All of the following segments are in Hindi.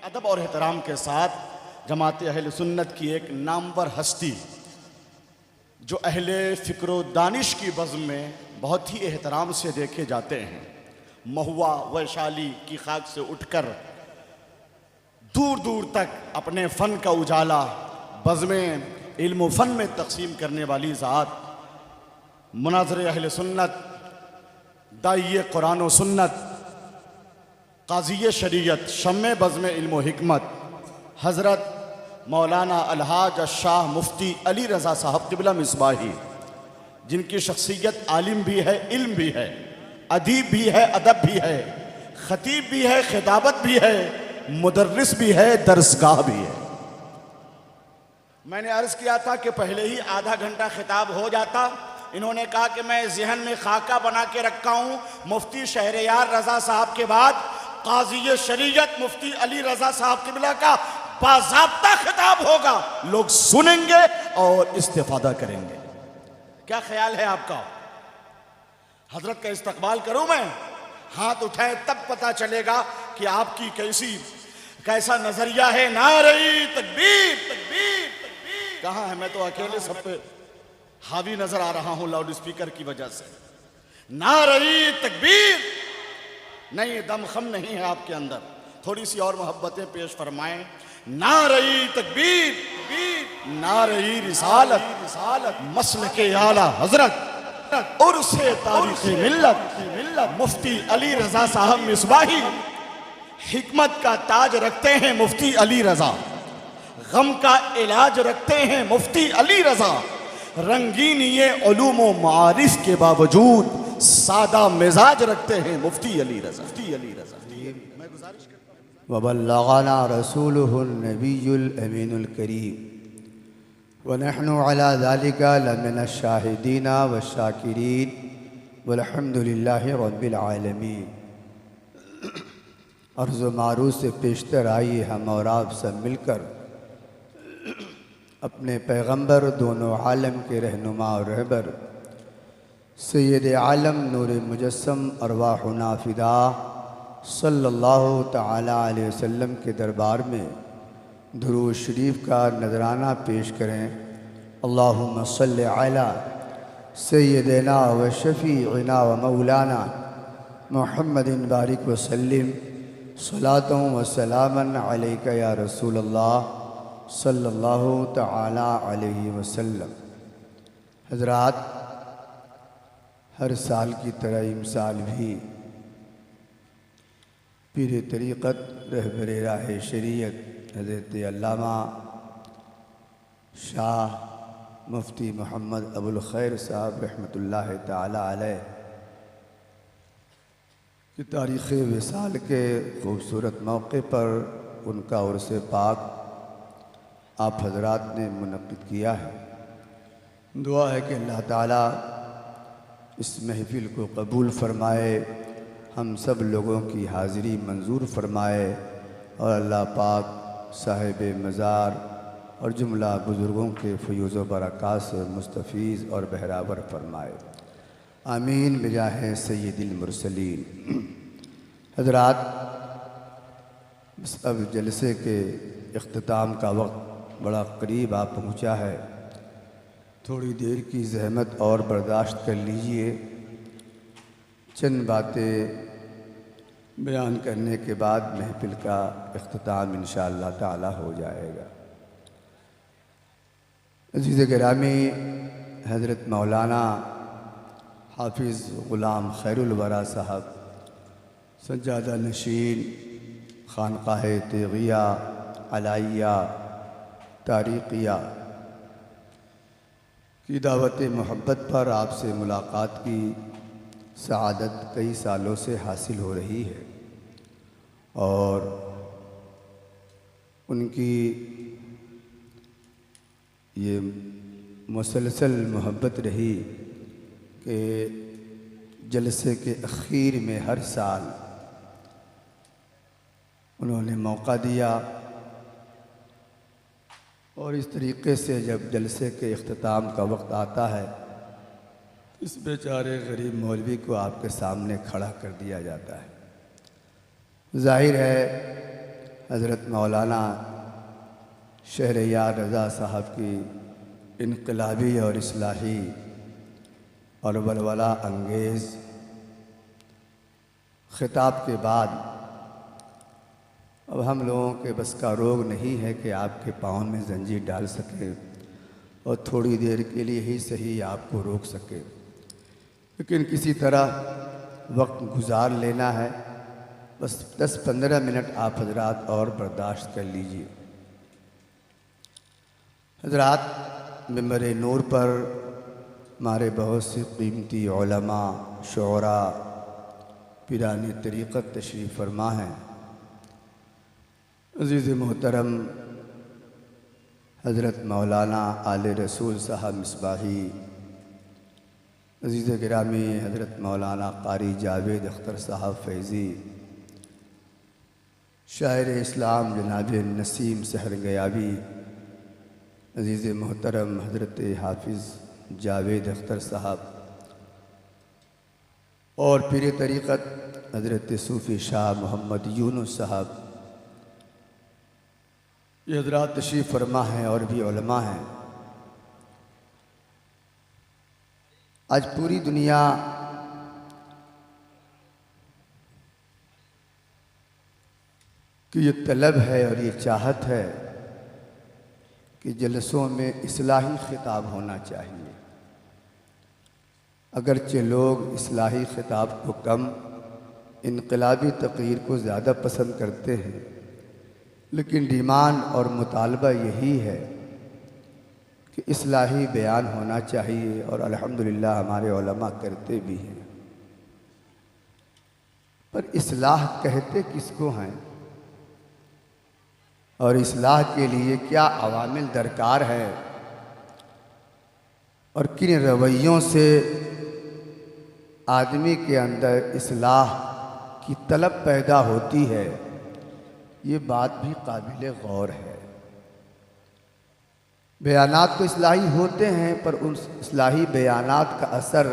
अदब और एहतराम के साथ जमात अहल सुन्नत की एक नामवर हस्ती जो अहले फ़िक्र दानिश की बज़्म में बहुत ही एहतराम से देखे जाते हैं, महुआ वैशाली की खाक से उठकर दूर दूर तक अपने फ़न का उजाला बज़्म इल्म फ़न में तक़सीम करने वाली ज़ात, मुनाज़िर अहल सुन्नत, दाइए कुरान व सुन्नत, काज़ी शरीयत, शम्मे बज़्म इल्म हिकमत, हज़रत मौलाना अलहाज शाह मुफ्ती अली रज़ा साहब क़िबला मिसबाही, जिनकी शख्सियत आलिम भी है, इल्म भी है, अदीब भी है, अदब भी है, ख़तीब भी है, खिताबत भी है, मुदर्रिस भी है, दरसगाह भी है। मैंने अर्ज़ किया था कि पहले ही आधा घंटा खिताब हो जाता। इन्होंने कहा कि मैं ज़हन में खाका बना के रखा हूँ, मुफ्ती शहरयार रज़ा साहब के बाद काज़ी शरीयत मुफ्ती अली रज़ा साहब क़िबला का बाज़ाब्ता खिताब होगा, लोग सुनेंगे और इस्तिफ़ादा करेंगे। क्या ख्याल है आपका? हजरत का इस्तकबाल करूं मैं? हाथ उठाए तब पता चलेगा कि आपकी कैसा नजरिया है। नारे तकबीर तकबीर तकबीर। कहाँ है? मैं तो अकेले सब पे हावी नजर आ रहा हूं लाउड स्पीकर की वजह से। नारे तकबीर। नहीं, दमखम नहीं है आपके अंदर, थोड़ी सी और मोहब्बतें पेश फरमाएं। नारे तकबीर तकबीर, नारे रिसालत, मसलके आला हजरत और से तारीख़ मिल्लत मुफ्ती अली रज़ा साहब मिसबाही। हिकमत का ताज रखते हैं मुफ्ती अली रज़ा, गम का इलाज रखते हैं मुफ्ती अली रज़ा, रंगीन ये उलूम व मारिफ के बावजूद सादा मिजाज रखते हैं मुफ्ती अली रज़ा। मैं गुजारिश करता हूँ, वबल्लगना रसूलुहुन नबियुल अमीनुल करीम व नहनु अला ज़ालिका लमिनश शाहिदीन व शाकिरीन वल्हम्दुलिल्लाहि रब्बिल आलमीन। अर्ज़ मारूफ़ से पेशतर आइए हम और आप सब मिलकर अपने पैगंबर, दोनों आलम के रहनुमा और रहबर सैयद आलम नूर मुजस्सम अरवाहुना फ़िदा सल्लल्लाहु तआला अलैहि वसल्लम के दरबार में दुरूद शरीफ का नजराना पेश करें। अल्लाहुम्मा सल्लि अला सय्यदिना व शफ़ीइना व मौलाना मुहम्मदिन बारिक व सल्लिम सलातों व सलामन अलैका या रसूल अल्लाह सल्लल्लाहु तआला अलैहि वसल्लम। हज़रात, हर साल की तरह इमसाल भी पीर तरीक़त रहबर राह शरीयत हज़रत अल्लामा शाह मुफ्ती मोहम्मद अबुल खैर साहब रहमतुल्लाह ताला अलैह की तारीख़ विसाल के ख़ूबसूरत मौके पर उनका उर्स पाक आप हज़रात ने मुनक़्क़िद किया है। दुआ है कि अल्लाह ताला इस महफ़िल को कबूल फ़रमाए, हम सब लोगों की हाज़िरी मंजूर फ़रमाए और अल्लाह पाक साहिब मज़ार और जुमला बुज़ुर्गों के फ़यूज़ व बरक़ात से मुस्तफ़ीज़ और बहरावर फ़रमाए। आमीन बिजाहे सय्यदिल मुरसलीन। हज़रात, अब जलसे के इख्तिताम का वक्त बड़ा करीब आ पहुँचा है। थोड़ी देर की ज़हमत और बर्दाश्त कर लीजिए। चंद बातें बयान करने के बाद महफ़िल का इख्तिताम इंशाअल्लाह ताला हो जाएगा। अज़ीज़ गिरामी, हज़रत मौलाना हाफिज़ ग़ुलाम खैरुल वरा साहब सज्जादा नशीन खानक़ाह तेग़िया अलाइया तारीक़िया की दावत मोहब्बत पर आपसे मुलाकात की सआदत कई सालों से हासिल हो रही है और उनकी ये मुसलसल मोहब्बत रही कि जलसे के अखीर में हर साल उन्होंने मौका दिया और इस तरीक़े से जब जलसे के इख्तिताम का वक्त आता है इस बेचारे गरीब मौलवी को आपके सामने खड़ा कर दिया जाता है। ज़ाहिर है हज़रत मौलाना शहरयार रज़ा साहब की इनकलाबी और इस्लाही और वलवला अंगेज़ ख़िताब के बाद अब हम लोगों के बस का रोग नहीं है कि आपके पाँव में जंजीर डाल सके और थोड़ी देर के लिए ही सही आपको रोक सके, लेकिन किसी तरह वक्त गुजार लेना है। बस 10-15 मिनट आप हजरात और बर्दाश्त कर लीजिए। हजरात, मिंबर नूर पर हमारे बहुत से कीमती उलमा, शुअरा, पीरानी तरीक़त तशरीफ़ फरमा हैं। अज़ीज़ मोहतरम हज़रत मौलाना आले रसूल साहब मिसबाही, अज़ीज़ गिरामी हज़रत मौलाना क़ारी जावेद अख्तर साहब फैज़ी, शायर इस्लाम जनाब नसीम सहर गयाबी, अज़ीज़ मोहतरम हज़रत हाफिज़ जावेद अख्तर साहब और पीर तरीक़त हज़रत सूफ़ी शाह मोहम्मद यूनुस साहब, ये हज़रात तशरीफ़ फरमा हैं और भी उलमा हैं। आज पूरी दुनिया की ये तलब है और ये चाहत है कि जलसों में इस्लाही ख़िताब होना चाहिए। अगरचे लोग इस्लाही ख़िताब को कम, इनकलाबी तक़रीर को ज़्यादा पसंद करते हैं, लेकिन डिमांड और मुतालबा यही है कि इस्लाही बयान होना चाहिए और अल्हम्दुलिल्लाह हमारे उलमा करते भी हैं। पर इस्लाह कहते किसको हैं और इस्लाह के लिए क्या अवामिल दरकार है और किन रवैयों से आदमी के अंदर इस्लाह की तलब पैदा होती है, ये बात भी काबिल गौर है। बयानात तो इस्लाही होते हैं, पर उन इस्लाही बयानात का असर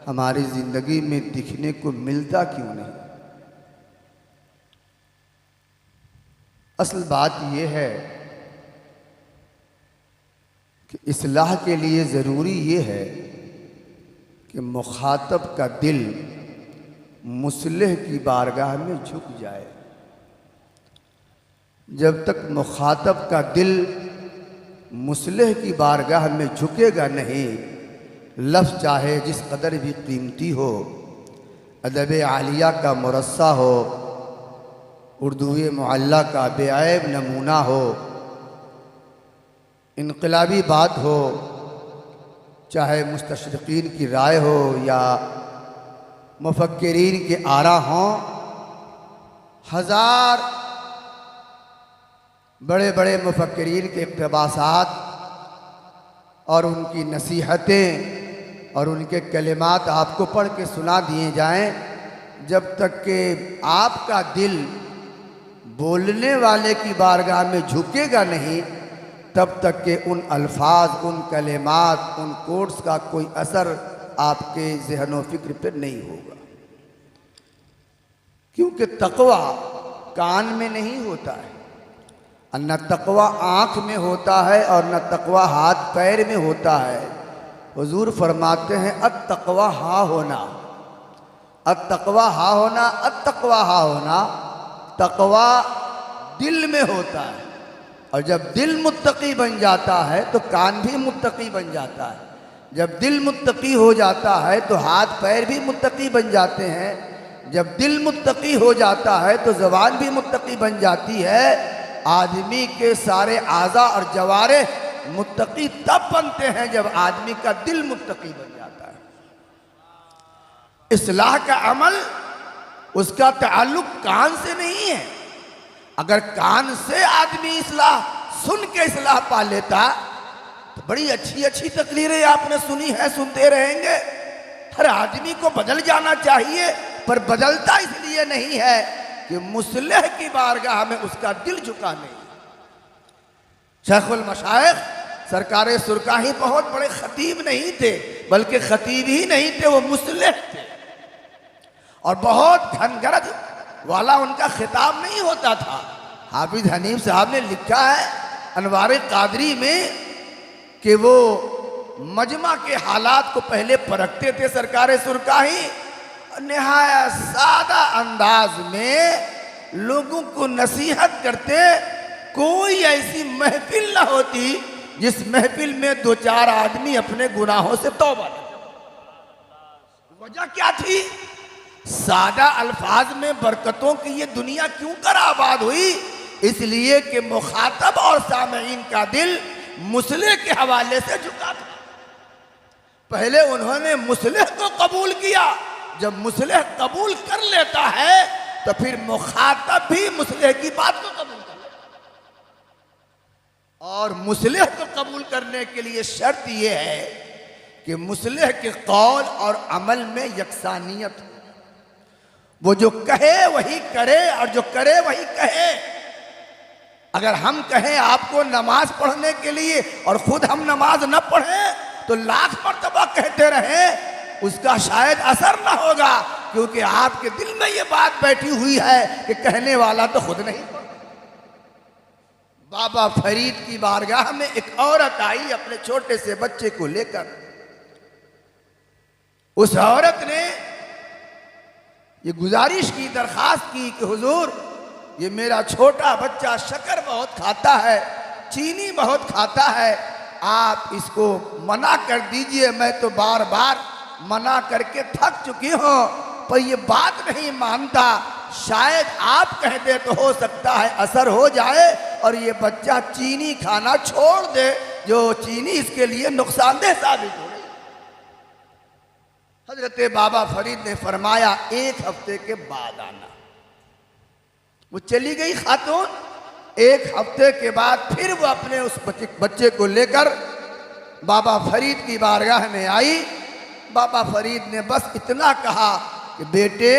हमारी ज़िंदगी में दिखने को मिलता क्यों नहीं? असल बात यह है कि इस्लाह के लिए ज़रूरी ये है कि मुखातब का दिल मुसल्लह की बारगाह में झुक जाए। जब तक मुखातब का दिल मुसल्लह की बारगाह में झुकेगा नहीं, लफ्ज़ चाहे जिस कदर भी कीमती हो, अदब आलिया का मुरस्सा हो, उर्दूए मुअल्ला का बेऐब नमूना हो, इनकलाबी बात हो, चाहे मुस्तशरिकीन की राय हो या मुफक्किरीन के आरा हों, हज़ार बड़े बड़े मुफक्किरीन के इक़्तिबासात और उनकी नसीहतें और उनके कलिमात आपको पढ़ के सुना दिए जाएं, जब तक कि आपका दिल बोलने वाले की बारगाह में झुकेगा नहीं, तब तक कि उन अल्फाज, उन कलिमात, उन कोट्स का कोई असर आपके ज़हन व फ़िक्र पर नहीं होगा। क्योंकि तक़वा कान में नहीं होता है, न तक़वा आँख में होता है और न तक़वा हाथ पैर में होता है। हुजूर फरमाते हैं अत्तक़वा हा होना, अत्तक़वा हा होना, अत्तक़वा हा होना, तक़वा दिल में होता है। और जब दिल मुत्तकी बन जाता है तो कान भी मुत्तकी बन जाता है। जब दिल मुत्तकी हो जाता है तो हाथ पैर भी मुत्तकी बन जाते हैं। जब दिल मुत्तकी हो जाता है तो ज़बान भी मुत्तकी बन जाती है। आदमी के सारे आज़ा और जवारे मुत्तकी तब बनते हैं जब आदमी का दिल मुत्तकी बन जाता है। इस्लाह का अमल, उसका ताल्लुक कान से नहीं है। अगर कान से आदमी इस्लाह सुन के इस्लाह पा लेता तो बड़ी अच्छी अच्छी तकरीरें आपने सुनी है, सुनते रहेंगे। हर आदमी को बदल जाना चाहिए, पर बदलता इसलिए नहीं है कि मुसल्लह की बारगाह में उसका दिल झुका नहीं। शेखुल मशाइख सरकार सुरकाही बहुत बड़े खतीब नहीं थे, बल्कि खतीब ही नहीं थे, वो मुसल्लह थे। और बहुत घनगरज वाला उनका खिताब नहीं होता था। हाफिज हनीफ साहब ने लिखा है अनवार कादरी में कि वो मजमा के हालात को पहले परखते थे सरकार सुरकाही, निहाया सादा अंदाज में लोगों को नसीहत करते। कोई ऐसी महफिल ना होती जिस महफिल में 2-4 आदमी अपने गुनाहों से तौबा न करें। वजह क्या थी? सादा अल्फाज में बरकतों की ये दुनिया क्यों कर आबाद हुई? इसलिए कि मुखातब और सामईन का दिल मुसले के हवाले से झुका था। पहले उन्होंने मुसलह को कबूल किया, जब मुसलह कबूल कर लेता है तो फिर मुखातब भी मुसलह की बात को कबूल कर लेता है। और मुसलह को कबूल करने के लिए शर्त यह है कि मुसलह के कौल और अमल में यकसानियत हो। वो जो कहे वही करे और जो करे वही कहे। अगर हम कहें आपको नमाज पढ़ने के लिए और खुद हम नमाज न पढ़ें तो लाख मर्तबा कहते रहें, उसका शायद असर ना होगा, क्योंकि आपके दिल में ये बात बैठी हुई है कि कहने वाला तो खुद नहीं। बाबा फरीद की बारगाह में एक औरत आई अपने छोटे से बच्चे को लेकर। उस औरत ने ये गुजारिश की, दरखास्त की कि हुजूर, ये मेरा छोटा बच्चा शक्कर बहुत खाता है, चीनी बहुत खाता है, आप इसको मना कर दीजिए। मैं तो बार बार मना करके थक चुकी हूँ, पर ये बात नहीं मानता। शायद आप कह दे तो हो सकता है असर हो जाए और ये बच्चा चीनी खाना छोड़ दे, जो चीनी इसके लिए नुकसानदेह साबित हो रही। हजरत बाबा फरीद ने फरमाया 1 हफ्ते के बाद आना। वो चली गई खातून। 1 हफ्ते के बाद फिर वो अपने उस बच्चे को लेकर बाबा फरीद की बारगाह में आई। बाबा फरीद ने बस इतना कहा कि बेटे,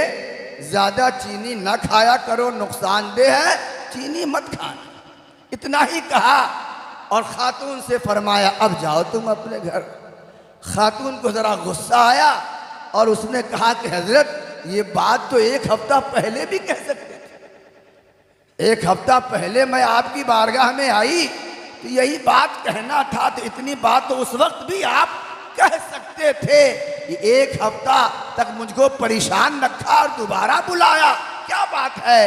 ज़्यादा चीनी न खाया करो, नुकसानदेह है, चीनी मत खाना। इतना ही कहा और खातून से फरमाया अब जाओ तुम अपने घर। खातून को ज़रा गुस्सा आया और उसने कहा कि हजरत, ये बात तो 1 हफ्ता पहले भी कह सकते थे। 1 हफ्ता पहले मैं आपकी बारगाह में आई तो यही बात कहना था, तो इतनी बात तो उस वक्त भी आप कह सकते थे। कि 1 हफ्ता तक मुझको परेशान रखा और दोबारा बुलाया, क्या बात है?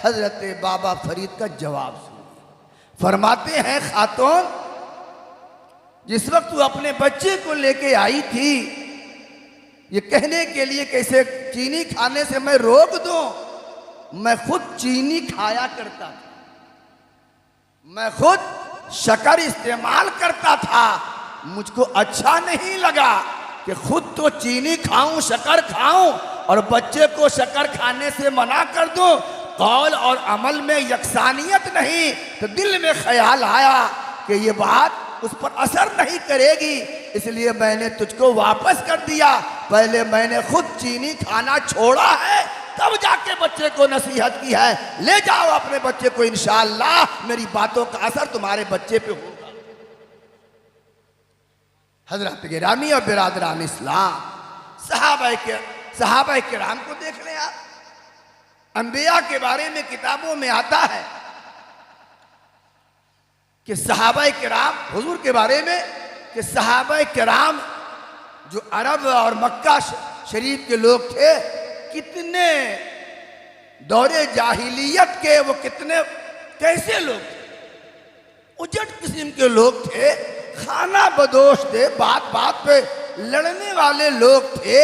हजरत बाबा फरीद का जवाब सुनिए। फरमाते हैं खातून, जिस वक्त तू अपने बच्चे को लेके आई थी ये कहने के लिए कैसे चीनी खाने से मैं रोक दूं, मैं खुद चीनी खाया करता था, मैं खुद शक्कर इस्तेमाल करता था। मुझको अच्छा नहीं लगा कि खुद तो चीनी खाऊं, शक्कर खाऊं और बच्चे को शक्कर खाने से मना कर दूं। कौल और अमल में यकसानियत नहीं, तो दिल में ख्याल आया कि ये बात उस पर असर नहीं करेगी, इसलिए मैंने तुझको वापस कर दिया। पहले मैंने खुद चीनी खाना छोड़ा है, तब जाके बच्चे को नसीहत की है। ले जाओ अपने बच्चे को, इंशाअल्लाह मेरी बातों का असर तुम्हारे बच्चे पे होगा। हजरत गिरामी और बिरादरान इस्लाम, सहाबा किराम को देख लें आप। अंबिया के बारे में किताबों में आता है कि सहाबा किराम, हुजूर के बारे में कि सहाबा किराम जो अरब और मक्का शरीफ के लोग थे, कितने दौरे जाहिलियत के वो कितने कैसे लोग थे, उजट किस्म के लोग थे, खाना बदोश थे, बात बात पे लड़ने वाले लोग थे।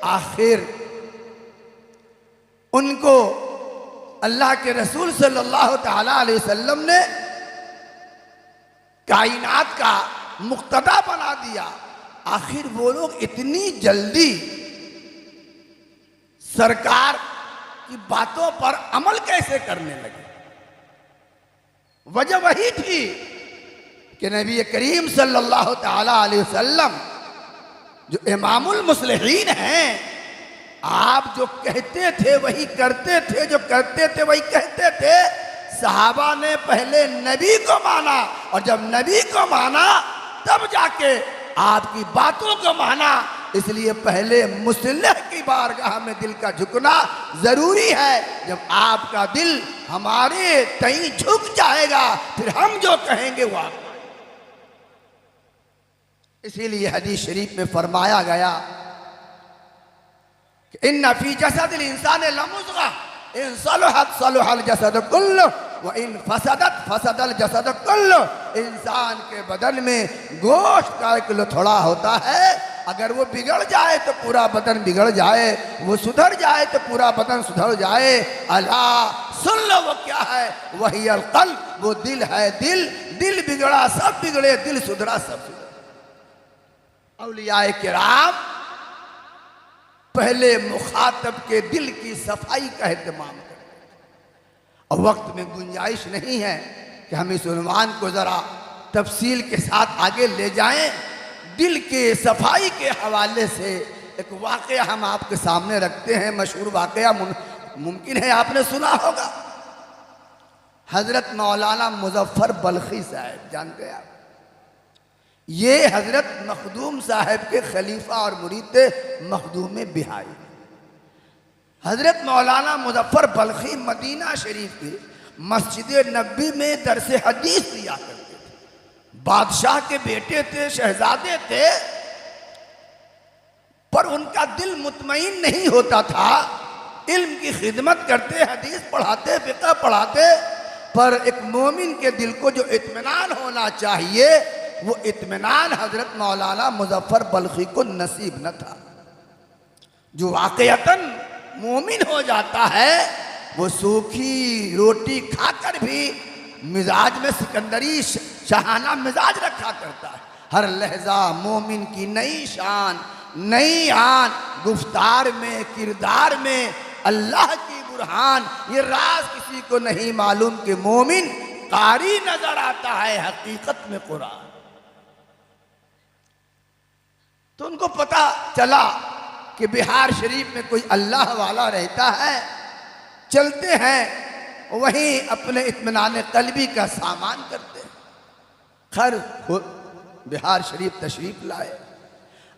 आखिर उनको अल्लाह के रसूल सल्लल्लाहु ताला अलैहि वसल्लम ने कायनात का मुक्तदा बना दिया। आखिर वो लोग इतनी जल्दी सरकार की बातों पर अमल कैसे करने लगे? वजह वही थी कि नबी करीम सल्लल्लाहु ताला अलैहि वसल्लम जो इमामुल मुस्लिहीन हैं, आप जो कहते थे वही करते थे, जो करते थे वही कहते थे। सहाबा ने पहले नबी को माना और जब नबी को माना तब जाके आपकी बातों को माना। इसलिए पहले मुसल्लह की बारगाह में दिल का झुकना जरूरी है। जब आपका दिल हमारे तई झुक जाएगा फिर हम जो कहेंगे वो आप। इसीलिए हदीस शरीफ में फरमाया गया कि इन्ना फी जसदिल इंसान लमुज़ग़ा इन सलहत सलहल जसद कुल्लु व इन फसदत फसदल जसद कुल्लु। इंसान के बदन में गोश्त का एक लथड़ा होता है, अगर वो बिगड़ जाए तो पूरा बदन बिगड़ जाए, वो सुधर जाए तो पूरा बदन सुधर जाए। अला सुन लो वो क्या है, वही अलक़ल्ब, वो दिल है। दिल बिगड़ा सब बिगड़े, दिल सुधरा सब सुधरे। औलियाए किराम पहले मुखातब के दिल की सफाई का एहतमाम करें। और वक्त में गुंजाइश नहीं है कि हम इस उन्वान को ज़रा तफसील के साथ आगे ले जाएं। दिल के सफाई के हवाले से एक वाक़या हम आपके सामने रखते हैं। मशहूर वाक़या मुमकिन है आपने सुना होगा। हज़रत मौलाना मुज़फ़्फ़र बल्खी साहब जानते हैं आप? ये हज़रत मखदूम साहब के खलीफा और मुरीद मखदूम बिहारी। हज़रत मौलाना मुज़फ़्फ़र बल्खी मदीना शरीफ के मस्जिद नबी में दरस हदीस दिया करते थे। बादशाह के बेटे थे, शहजादे थे, पर उनका दिल मुतमईन नहीं होता था। इल्म की खिदमत करते, हदीस पढ़ाते, फ़िक़्ह पढ़ाते, पर एक मोमिन के दिल को जो इत्मीनान होना चाहिए वो इत्मीनान हज़रत मौलाना मुज़फ़्फ़र बल्खी को नसीब न था। जो वाक़यतन मोमिन हो जाता है वो सूखी रोटी खाकर भी मिजाज में सिकंदरी शाहाना मिजाज रखा करता है। हर लहजा मोमिन की नई शान, नई आन, गुफ्तार में, किरदार में अल्लाह की बुरहान। ये राज किसी को नहीं मालूम कि मोमिन कारी नजर आता है हकीकत में कुरान। तो उनको पता चला कि बिहार शरीफ में कोई अल्लाह वाला रहता है। चलते हैं वहीं अपने इत्मीनान क़ल्बी का सामान करते हैं। खैर बिहार शरीफ तशरीफ लाए।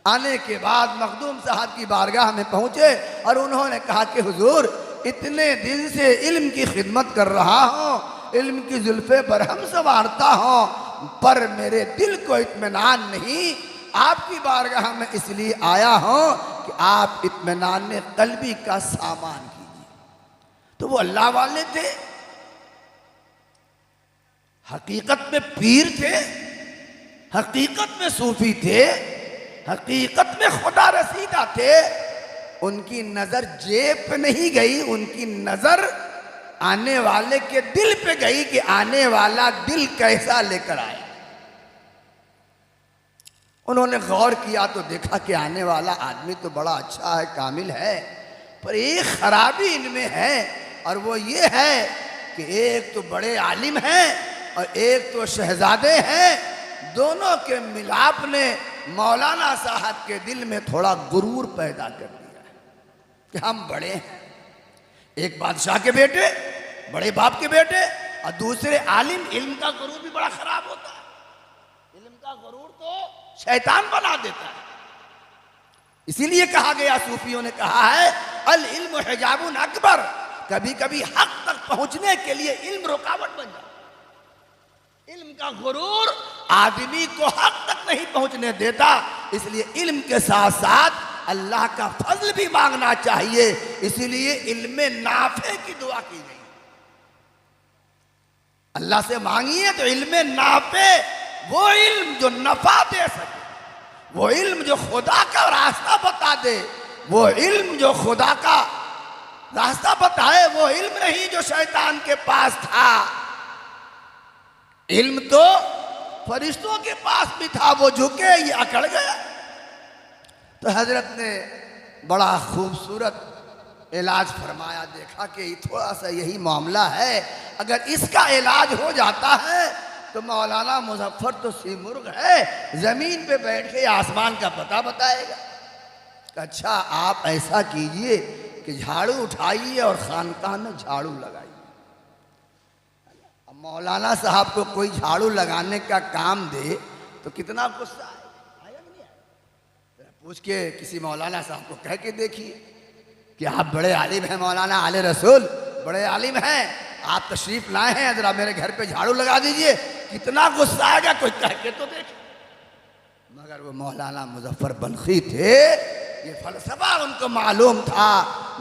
आने के बाद मखदूम साहब की बारगाह में पहुंचे और उन्होंने कहा कि हुजूर, इतने दिन से इल्म की खिदमत कर रहा हूँ, इल्म की जुल्फ़े बरहम संवारता हूँ, पर मेरे दिल को इत्मीनान नहीं। आपकी बारगाह में इसलिए आया हूँ कि आप इत्मीनान क़ल्बी का सामान कीजिए। तो वो अल्लाह वाले थे, हकीकत में पीर थे, हकीकत में सूफी थे, हकीकत में खुदा रसीदा थे। उनकी नजर जेब पे नहीं गई, उनकी नजर आने वाले के दिल पे गई कि आने वाला दिल कैसा लेकर आया। उन्होंने गौर किया तो देखा कि आने वाला आदमी तो बड़ा अच्छा है, कामिल है, पर एक खराबी इनमें है, और वो ये है कि एक तो बड़े आलिम हैं और एक तो शहजादे हैं। दोनों के मिलाप ने मौलाना साहब के दिल में थोड़ा गुरूर पैदा कर दिया कि हम बड़े हैं। एक बादशाह के बेटे, बड़े बाप के बेटे, और दूसरे आलिम। इल्म का गुरूर भी बड़ा खराब होता है। इल्म का गुरूर तो शैतान बना देता है। इसीलिए कहा गया, सूफियों ने कहा है, अल इल्म हिजाबुन अकबर। कभी कभी हक तक पहुंचने के लिए इल्म रुकावट बन जाता है। इल्म का गुरूर आदमी को हक तक नहीं पहुंचने देता। इसलिए इल्म के साथ साथ अल्लाह का फजल भी मांगना चाहिए। इसीलिए इल्म नाफे की दुआ की गई। अल्लाह से मांगिए तो इल्म नाफे, वो इल्म जो नफा दे सके, वो इल्म जो खुदा का रास्ता बता दे, वो इल्म जो खुदा का रास्ता बताए, वो इल्म नहीं जो शैतान के पास था। इल्म तो फरिश्तों के पास भी था, वो झुके, ये अकड़ गया। तो हजरत ने बड़ा खूबसूरत इलाज फरमाया। देखा कि थोड़ा सा यही मामला है, अगर इसका इलाज हो जाता है तो मौलाना मुज़फ़्फ़र तो सीमुर्ग है, ज़मीन पे बैठ के आसमान का पता बताएगा। अच्छा, आप ऐसा कीजिए कि झाड़ू उठाइए और खानकाह में झाड़ू लगाइए। अब मौलाना साहब को कोई झाड़ू लगाने का काम दे तो कितना गुस्सा आएगा, पूछ के किसी मौलाना साहब को कह के देखिए कि आप बड़े आलिम हैं, मौलाना आले रसूल बड़े आलिम हैं, आप तशरीफ लाए हैं, जरा मेरे घर पे झाड़ू लगा दीजिए। कितना गुस्सा आएगा, कोई कह के तो देखे। मगर वो मौलाना मुजफ्फर बल्खी थे, ये फलसफा उनको मालूम था,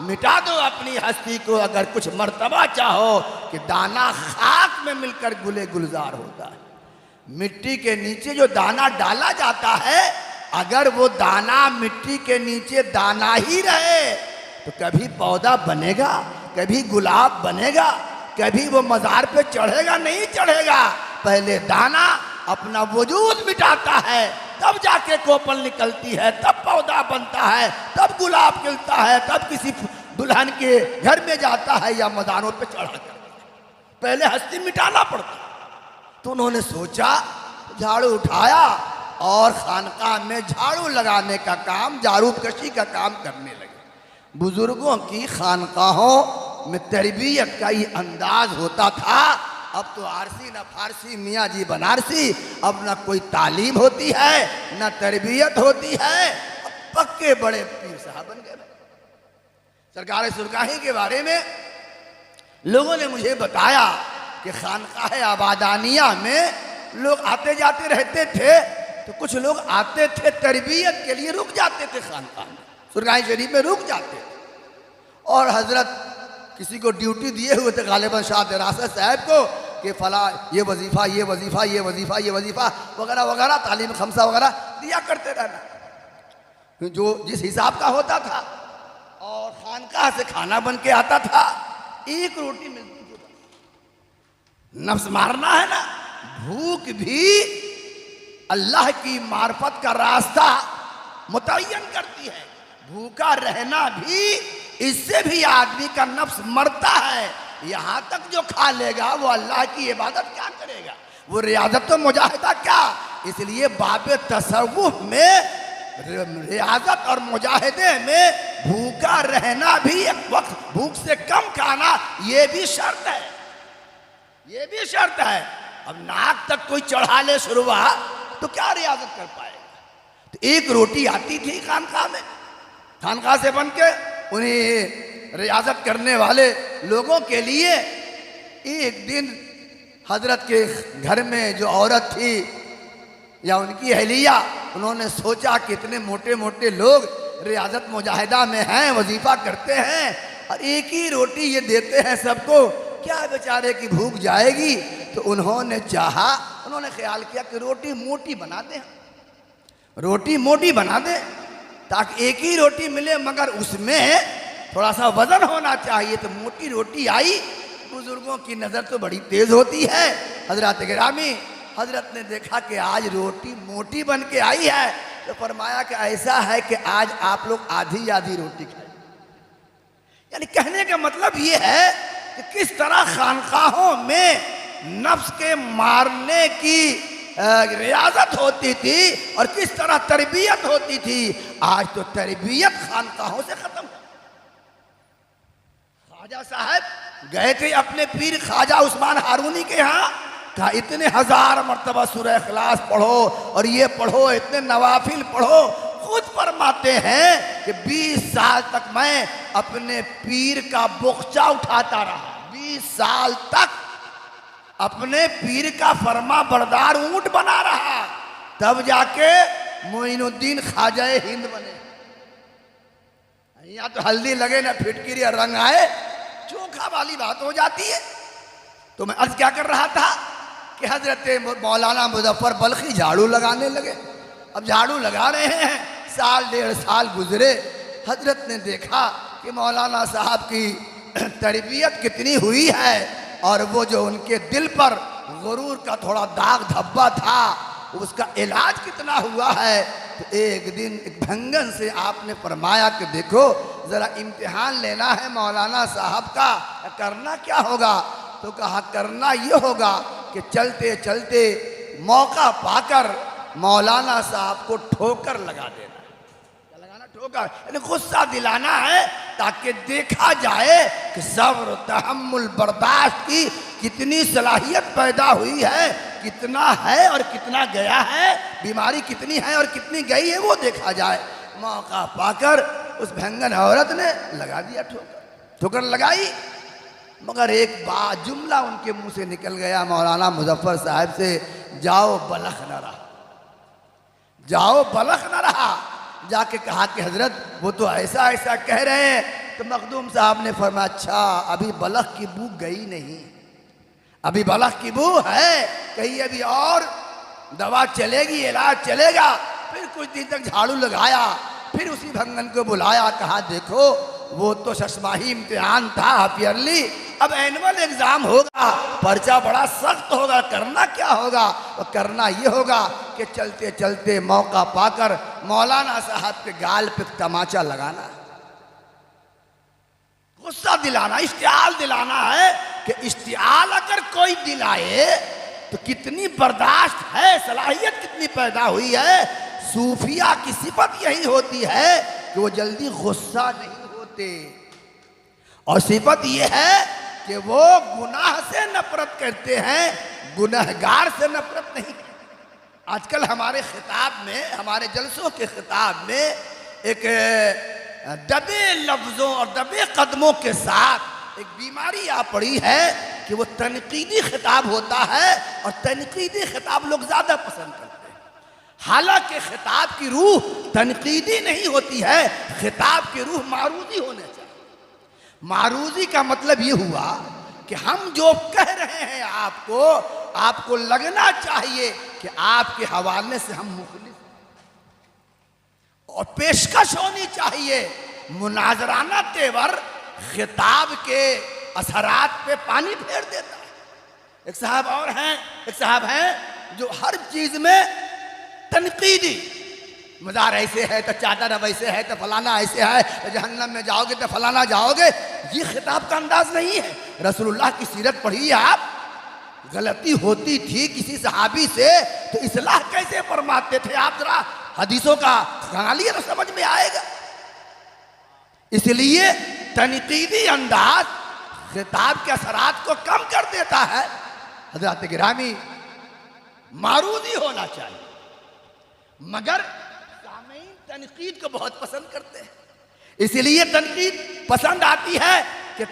मिटा दो अपनी हस्ती को अगर कुछ मर्तबा चाहो कि दाना खाक में मिलकर गुले गुलजार होता है। मिट्टी के नीचे जो दाना डाला जाता है, अगर वो दाना मिट्टी के नीचे दाना ही रहे तो कभी पौधा बनेगा, कभी गुलाब बनेगा, कभी वो मज़ार पे चढ़ेगा नहीं चढ़ेगा। पहले दाना अपना वजूद मिटाता है, तब जाके कोपल निकलती है, तब पौधा बनता है, तब गुलाब खिलता है, तब किसी दुल्हन के घर में जाता है या मज़ारों पे चढ़ा कर। पहले हस्ती मिटाना पड़ता। तो उन्होंने सोचा, झाड़ू उठाया और खानकाह में झाड़ू लगाने का काम, झाड़ू कशी का काम करने लगे। बुजुर्गों की खानकाहों में तरबियत का ये अंदाज होता था। अब तो आरसी न फारसी, मियाँ जी बनारसी, अब न कोई तालीम होती है न तरबियत होती है। अब पक्के बड़े पीर साहब बन गए। सरकार सुरगाही के बारे में लोगों ने मुझे बताया कि खानकाह आबादानिया में लोग आते जाते रहते थे, तो कुछ लोग आते थे तरबियत के लिए, रुक जाते थे खानकाह में, सुरगाही शरीफ में रुक जाते थे। और हजरत किसी को ड्यूटी दिए हुए थे, गालिबन शाह दरासत साहब को, कि फला ये वजीफ़ा ये वजीफ़ा ये वजीफ़ा ये वजीफ़ा वगैरह वगैरह, तालीम खमसा वगैरह दिया करते रहना, जो जिस हिसाब का होता था। और खानकाह से खाना बन के आता था, एक रोटी मिलती थी। नफ्स मारना है ना, भूख भी अल्लाह की मार्फत का रास्ता मुतय्यन करती है। भूखा रहना भी, इससे भी आदमी का नफ्स मरता है। यहाँ तक जो खा लेगा वो अल्लाह की इबादत क्या करेगा, वो रियाजत तो मुजाहिदा क्या। इसलिए बाबे तसव्वुफ में रियाजत और मुजाहिदे में भूखा रहना भी, एक वक्त भूख से कम खाना, ये भी शर्त है, ये भी शर्त है। अब नाक तक कोई चढ़ा ले शुरुआ तो क्या रियाजत कर पाएगा। तो एक रोटी आती थी खानकाह में, खानकाह से बन के उन्हें रियाजत करने वाले लोगों के लिए। एक दिन हजरत के घर में जो औरत थी या उनकी अहलिया, उन्होंने सोचा कि इतने मोटे मोटे लोग रियाजत मुजाहिदा में हैं, वजीफा करते हैं, और एक ही रोटी ये देते हैं सबको, क्या बेचारे की भूख जाएगी। तो उन्होंने चाहा, उन्होंने ख्याल किया कि रोटी मोटी बना दें, रोटी मोटी बना दें, ताकि एक ही रोटी मिले मगर उसमें थोड़ा सा वजन होना चाहिए। तो मोटी रोटी आई। बुजुर्गों की नज़र तो बड़ी तेज़ होती है। हजरत गिरामी, हजरत ने देखा कि आज रोटी मोटी बन के आई है, तो फरमाया कि ऐसा है कि आज आप लोग आधी आधी रोटी खाएं। यानी कहने का मतलब ये है कि किस तरह खानकाहों में नफ्स के मारने की रियाजत होती थी और किस तरह तरबियत होती थी। आज तो तरबियत खानकाहों से खत्म। ख्वाजा साहब गए थे अपने पीर ख्वाजा उस्मान हारूनी के यहाँ, कहा इतने हजार मर्तबा सूरह इखलास पढ़ो और ये पढ़ो, इतने नवाफिल पढ़ो। खुद फरमाते हैं कि 20 साल तक मैं अपने पीर का बुख्चा उठाता रहा, 20 साल तक अपने पीर का फरमा बरदार ऊंट बना रहा, तब जाके मोइनुद्दीन ख्वाजा हिंद बने। यहाँ तो हल्दी लगे ना फिटकिरी और रंग आए, चोखा वाली बात हो जाती है। तो मैं अर्ज क्या कर रहा था कि हजरत मौलाना मुजफ्फर बल्खी झाड़ू लगाने लगे। अब झाड़ू लगा रहे हैं, साल डेढ़ साल गुजरे, हजरत ने देखा कि मौलाना साहब की तरबियत कितनी हुई है और वो जो उनके दिल पर गुरूर का थोड़ा दाग धब्बा था उसका इलाज कितना हुआ है। तो एक दिन एक भंगन से आपने फरमाया कि देखो ज़रा इम्तिहान लेना है मौलाना साहब का, करना क्या होगा। तो कहा करना ये होगा कि चलते चलते मौका पाकर मौलाना साहब को ठोकर लगा देना। क्या लगाना? ठोकर, यानी गुस्सा दिलाना है ताकि देखा जाए कि सब्र तहम्मुल बर्दाश्त की कितनी सलाहियत पैदा हुई है, कितना है और कितना गया है, बीमारी कितनी है और कितनी गई है वो देखा जाए। मौका पाकर उस भंगन औरत ने लगा दिया ठोकर। ठोकर लगाई, मगर एक बात जुमला उनके मुंह से निकल गया मौलाना मुजफ्फर साहब से, जाओ बलख न रहा, जाओ बलख न रहा। जाके कहा कि हजरत वो तो ऐसा ऐसा कह रहे हैं। तो मखदूम साहब ने फरमाया, अच्छा अभी बलख की बू गई नहीं, अभी बलख की बू है, कहीं अभी और दवा चलेगी, इलाज चलेगा। फिर कुछ दिन तक झाड़ू लगाया, फिर उसी भंगन को बुलाया, कहा देखो वो तो शशमाही इम्तिहान था हाफ ईयरली, अब एनुअल एग्जाम होगा, पर्चा बड़ा सख्त होगा, करना क्या होगा? और करना ये होगा कि चलते चलते मौका पाकर मौलाना साहब के गाल पे तमाचा लगाना, गुस्सा दिलाना, इश्तियाल दिलाना है कि इश्तियाल अगर कोई दिलाए तो कितनी बर्दाश्त है, सलाहियत कितनी पैदा हुई है। सूफिया की सिफत यही होती है कि वो जल्दी गुस्सा नहीं होते, और सिफत यह है कि वो गुनाह से नफरत करते हैं, गुनहगार से नफरत नहीं करते। आजकल हमारे खिताब में, हमारे जलसों के खिताब में एक दबे लफ्जों और दबे कदमों के साथ एक बीमारी आ पड़ी है कि वो तनकीदी खिताब होता है, और तनकीदी खिताब लोग ज्यादा पसंद करते हैं। हालांकि खिताब की रूह तनकीदी नहीं होती है, खिताब की रूह मारूजी होने चाहिए। मारूजी का मतलब ये हुआ कि हम जो कह रहे हैं आपको, आपको लगना चाहिए कि आपके हवाले से हम मुखलिस, और पेशकश होनी चाहिए मुनाजराना तेवर खिताब के असरात पे पानी फेर देता है। एक साहब और हैं, एक साहब हैं जो हर चीज में तनकीदी, मज़ार ऐसे है तो चादर अब ऐसे है तो फलाना ऐसे है, तो जहन्नम में जाओगे तो फलाना जाओगे। ये खिताब का अंदाज नहीं है। रसूलुल्लाह की सीरत पढ़िए आप, गलती होती थी किसी सहाबी से तो इस्लाह कैसे फरमाते थे आप, जरा हदीसों का खालिए तो समझ में आएगा। इसलिए तनकीदी अंदाज खिताब के असरात को कम कर देता है। हज़रात गिरामी, मारूदी होना चाहिए, मगर सामीन तनकीद को बहुत पसंद करते हैं। इसलिए तनकीद पसंद आती है कि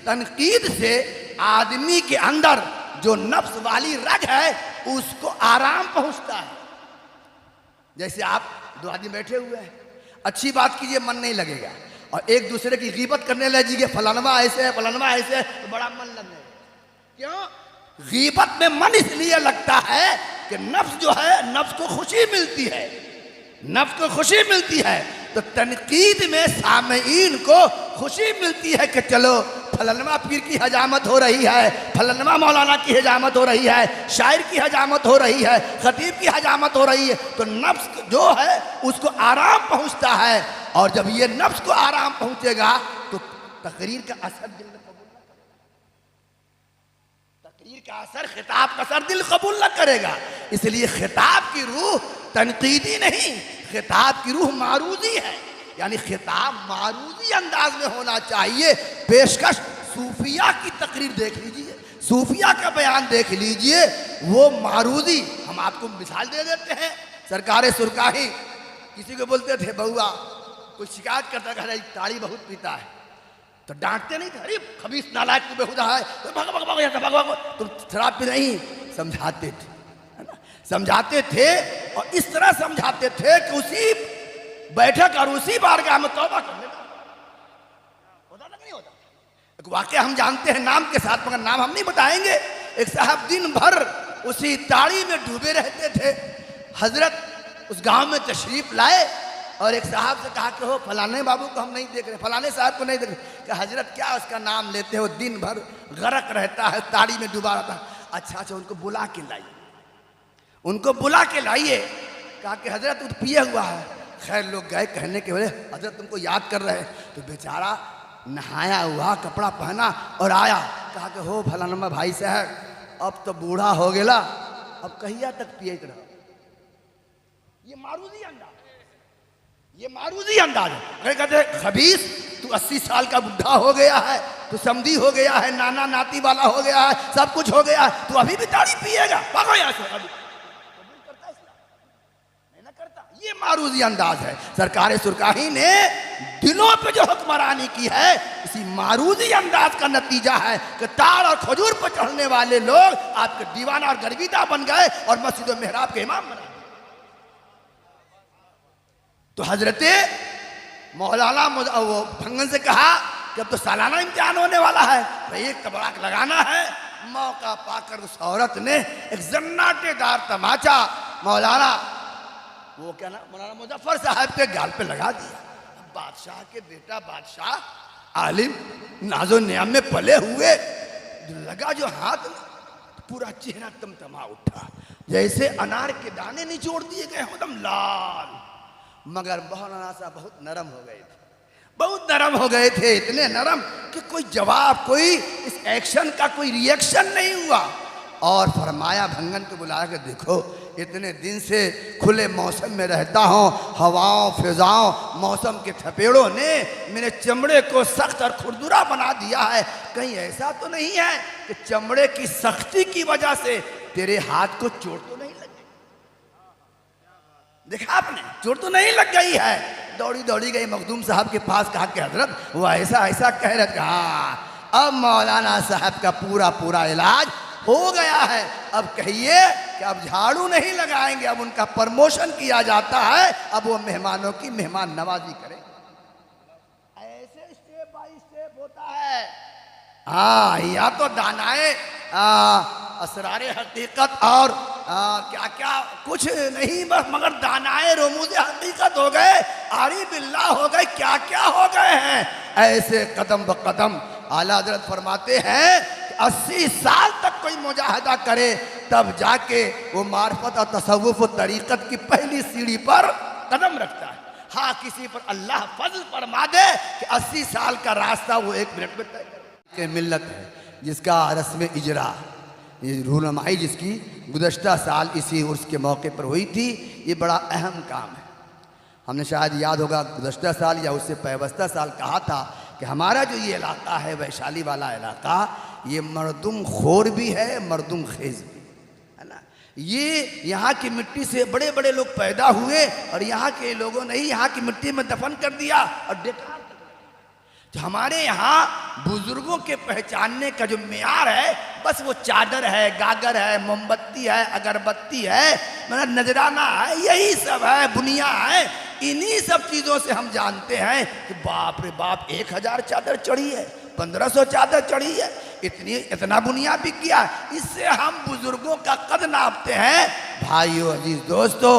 तनकीद से आदमी के अंदर जो नफ्स वाली रग है उसको आराम पहुंचता है। जैसे आप दो आदमी बैठे हुए हैं, अच्छी बात कीजिए, मन नहीं लगेगा, और एक दूसरे की गीबत करने लगेगी, फलानवा ऐसे है, फलानवा ऐसे है, तो बड़ा मन लगने लगेगा। क्यों? गीबत में मन इसलिए लगता है कि नफ्स जो है, नफ्स को खुशी मिलती है, नफ्स को खुशी मिलती है। तो तनकीद में सामीन को खुशी मिलती है कि चलो फलानवा पीर की हजामत हो रही है, फलानवा मौलाना की हजामत हो रही है, शायर की हजामत हो रही है, खतीब की हजामत हो रही है। तो नफ्स जो है उसको आराम पहुंचता है, और जब ये नफ्स को आराम पहुंचेगा तो तकरीर का असर दिल में कबूल न करेगा, तकरीर का असर, खिताब का असर दिल कबूल न करेगा। इसलिए खिताब की रूह तनकीदी नहीं, खिताब की रूह मारूदी है, यानी खिताब मारूदी अंदाज में होना चाहिए। पेशकश सूफिया की तकरीर देख लीजिए, सूफिया का बयान देख लीजिए, वो मारूदी। हम आपको मिसाल दे देते हैं, सरकार सुरकाही किसी को बोलते थे बहुआ, कोई शिकायत करता था ताड़ी बहुत पीता है, तो डांटते नहीं थे, अरे खबीस नालायक तू बेहुदा है, तुम शराब पी नहीं, समझाते थे, है ना, समझाते थे। और इस तरह समझाते थे कि उसी बैठक और उसी बारगाह में तौबा करने का होता ना, नहीं होता। एक वाकया हम जानते हैं नाम के साथ, मगर नाम हम नहीं बताएंगे। एक साहब दिन भर उसी ताड़ी में डूबे रहते थे। हजरत उस गांव में तशरीफ लाए और एक साहब से कहा कि हो फलाने बाबू को हम नहीं देख रहे, फलाने साहब को नहीं देख रहे। कि हजरत क्या उसका नाम लेते हो, दिन भर गरक रहता है, ताड़ी में डूबा रहता है। अच्छा, उनको बुला के लाइए, उनको बुला के लाइए। कहा कि हजरत वो पिए हुआ है। खैर लोग गए, कहने के वजह हजरत तुमको याद कर रहे हैं। तो बेचारा नहाया हुआ, कपड़ा पहना और आया। कहा कि हो फलाना भाई साहब, अब तो बूढ़ा हो गया, अब कहिया तक पिए रहो। ये मारूदी अंदाज, ये मारूदी अंदाज है। कहते खबीस, तू 80 साल का बुढ़ा हो गया है, तू समधी हो गया है, नाना नाती वाला हो गया है, सब कुछ हो गया है, तू अभी भी ताड़ी पिएगा, भागो यहाँ से। अभी करता है नहीं ना करता। ये मारूजी अंदाज है। सरकार सुरकाही ने दिलों पे जो हुक्मरानी की है, इसी मारूजी अंदाज का नतीजा है कि ताड़ और खजूर पर चढ़ने वाले लोग आपके दीवाना और गर्विदा बन गए और मस्जिद मेहराब के इमाम बना। तो हजरते मौलाना वो भंगन से कहा कि अब तो सालाना इम्तिहान होने वाला है, तो एक तबराक लगाना है। मौका पाकर उस औरत ने एक जन्नाटेदार तमाचा मौलाना वो क्या ना मौलाना मुजफ्फर साहब के गाल पे लगा दिया। अब बादशाह के बेटा, बादशाह आलिम नाजो नियाम में पले हुए, लगा जो हाथ में तो पूरा चेहरा तमतमा उठा, जैसे अनार के दाने निचोड़ दिए गए एकदम लाल। मगर मौलाना साहब बहुत नरम हो गए थे, बहुत नरम हो गए थे, इतने नरम कि कोई जवाब, कोई इस एक्शन का कोई रिएक्शन नहीं हुआ। और फरमाया भंगन को बुला के, देखो इतने दिन से खुले मौसम में रहता हूँ, हवाओं फिजाओं मौसम के थपेड़ों ने मेरे चमड़े को सख्त और खुरदुरा बना दिया है। कहीं ऐसा तो नहीं है कि चमड़े की सख्ती की वजह से तेरे हाथ को चोट तो नहीं लग गई? देखा आपने, चोट तो नहीं लग गई है। दौड़ी दौड़ी गई मखदूम साहब के पास, कहा कि हजरत वो ऐसा ऐसा कह रहे थे। हाँ, अब मौलाना साहब का पूरा पूरा इलाज हो गया है। अब कहिए कि अब झाड़ू नहीं लगाएंगे, अब उनका प्रमोशन किया जाता है, अब वो मेहमानों की मेहमान नवाजी करें। ऐसे स्टेप बाय स्टेप होता है। हाँ, या तो दानाए असरारे हकीकत और क्या क्या कुछ नहीं, बस मगर दानाए रोमूज़े हकीकत हो गए, आरी बिल्ला हो गए, क्या क्या हो गए हैं। ऐसे कदम ब कदम आला हज़रत फरमाते हैं 80 साल तक कोई मुजाहिदा करे तब जाके वो मार्फत और तसव्वुफ और तरीक़त की पहली सीढ़ी पर कदम रखता है। हाँ, किसी पर अल्लाह फजल फरमा दे कि 80 साल का रास्ता वो 1 मिनट में तय करे। मिल्लत है जिसका रस्म इजरा, ये रूहनुमाई जिसकी गुज़श्ता साल इसी उर्स के मौके पर हुई थी, ये बड़ा अहम काम है। हमने शायद याद होगा गुज़श्ता साल या उससे पैवस्ता साल कहा था कि हमारा जो ये इलाका है, वैशाली वाला इलाका, ये मर्दुम खोर भी है, मर्दुम खेज भी है ना। ये यहाँ की मिट्टी से बड़े बड़े लोग पैदा हुए और यहाँ के लोगों ने ही यहाँ की मिट्टी में दफन कर दिया और डेकार। तो हमारे यहाँ बुजुर्गों के पहचानने का जो मेयार है, बस वो चादर है, गागर है, मोमबत्ती है, अगरबत्ती है, मतलब नजराना है, यही सब है, बुनिया है। इन्हीं सब चीज़ों से हम जानते हैं कि बाप रे बाप 1000 चादर चढ़ी है, 1500 चादर चढ़ी है, इतना बुनिया भी किया। इससे हम बुजुर्गों का कद नापते हैं। भाइयों, अजीज दोस्तों,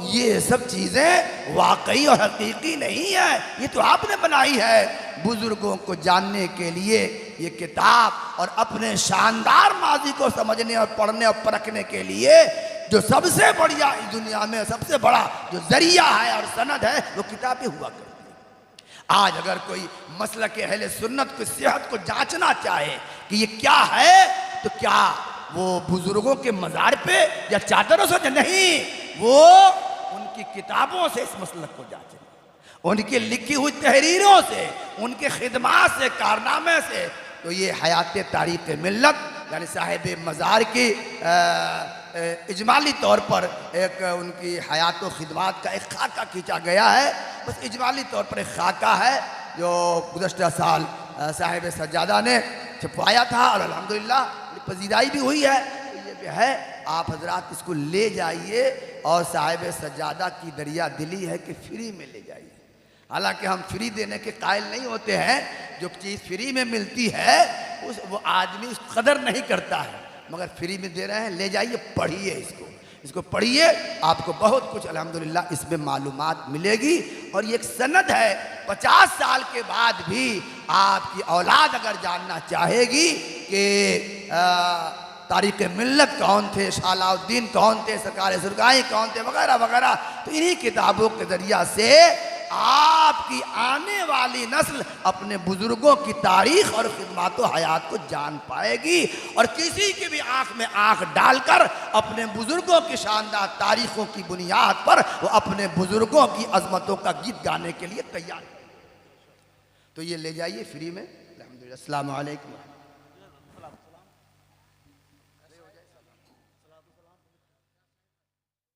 ये सब चीज़ें वाकई और हकीकी नहीं है, ये तो आपने बनाई है। बुजुर्गों को जानने के लिए ये किताब और अपने शानदार माजी को समझने और पढ़ने और परखने के लिए जो सबसे बढ़िया इस दुनिया में सबसे बड़ा जो जरिया है और सनद है, वो किताबें हुआ करती है। आज अगर कोई मसला के अहले सुन्नत की सेहत को जांचना चाहे कि ये क्या है, तो क्या वो बुजुर्गों के मज़ार पे या चादरों से नहीं, वो उनकी किताबों से इस मसलक को जांचे, उनकी लिखी हुई तहरीरों से, उनके खिदमात से, कारनामे से। तो ये हयात तारीख़ मिल्लत यानी साहिब मज़ार की इजमाली तौर पर एक उनकी हयात व खिदमात का एक खाका खींचा गया है। बस इजमाली तौर पर एक खाका है जो गुज़श्ता साल साहिब सज्जादा ने छपवाया था और अल्हम्दुलिल्लाह पजीराई भी हुई है। तो ये भी है, आप हजरात इसको ले जाइए और साहिब सज्जादा की दरिया दिली है कि फ्री में ले जाइए। हालांकि हम फ्री देने के कायल नहीं होते हैं, जो चीज़ फ्री में मिलती है वो आदमी उस कदर नहीं करता है, मगर फ्री में दे रहे हैं, ले जाइए, पढ़िए, इसको पढ़िए, आपको बहुत कुछ अल्हम्दुलिल्लाह इसमें मालूमात मिलेगी। और ये एक सनद है, 50 साल के बाद भी आपकी औलाद अगर जानना चाहेगी कि तारीख़ मिल्लत कौन थे, शालाउद्दीन कौन थे, सरकार सुरगाई कौन थे, वगैरह वगैरह, तो इन्हीं किताबों के ज़रिया से आपकी आने वाली नस्ल अपने बुजुर्गों की तारीख और खिदमत व हयात को जान पाएगी और किसी की भी आंख में आंख डालकर अपने बुजुर्गों की शानदार तारीखों की बुनियाद पर वो अपने बुजुर्गों की अजमतों का गीत गाने के लिए तैयार है। तो ये ले जाइए फ्री में। अल्हम्दुलिल्लाह। अस्सलामु अलैकुम।